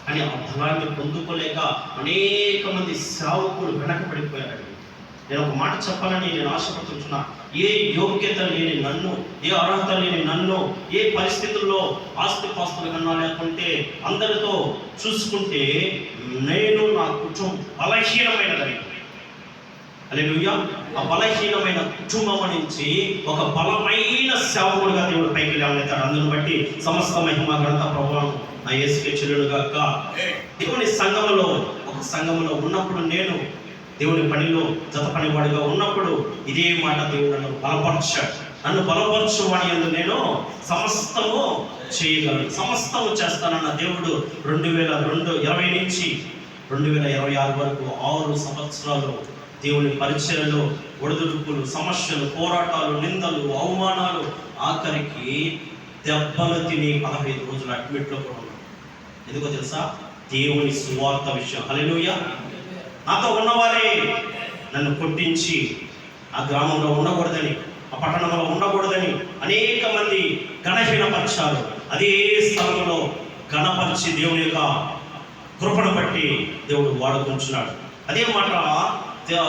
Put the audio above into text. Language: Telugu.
అని ఆ బలాన్ని పొందుకోలేక అనేక మంది సేవకులు వెనకబడిపోయారు. నేను ఒక మాట చెప్పాలని నేను ఆశపడుతున్నా. ఏ యోగ్యత లేని నన్ను, ఏ అర్హత లేని నన్ను, ఏ పరిస్థితుల్లో ఆస్తిపాస్తుల కన్నా లేకుంటే అందరితో చూసుకుంటే నేను నా కుటుంబం బలహీనమైనదని, హల్లెలూయా, ఆ బలహీనమైన కుటుంబం నుంచి ఒక బలమైన సేవకుడుగా దేవుడు పైకి లేవనెత్తాడు. అందును బట్టి సమస్త మహిమ ఘనత ప్రభావం నా యేసుకే చెల్లునుగాక. దేవుని సంఘములో, ఒక సంఘములో ఉన్నప్పుడు, నేను దేవుని పనిలో జత పనివాడిగా ఉన్నప్పుడు ఇదే మాట దేవుడు నన్ను బలపరచాడు. నన్ను బలపరచువాడి యందు నేను సమస్తము చేయగలను, సమస్తము చేస్తానన్న దేవుడు 2020 నుంచి 2026 వరకు 6 సంవత్సరాలు దేవుని పరిచయలో ఒడిదుడుకులు, సమస్యలు, పోరాటాలు, నిందలు, అవమానాలు, ఆఖరికి దెబ్బలు తిని 15 రోజులు అడ్మిట్లో కూడా ఉన్నాను. ఎందుకో తెలుసా? దేవుని సువార్త విషయం. హల్లెలూయా. నాతో ఉన్నవారే నన్ను కొట్టించి ఆ గ్రామంలో ఉండకూడదని, ఆ పట్టణంలో ఉండకూడదని అనేక మంది గణహీనపరిచారు. అదే స్థలంలో గణపరిచి దేవుని యొక్క కృపను బట్టి దేవుడు వాడుకుంటున్నాడు. అదే మాట తన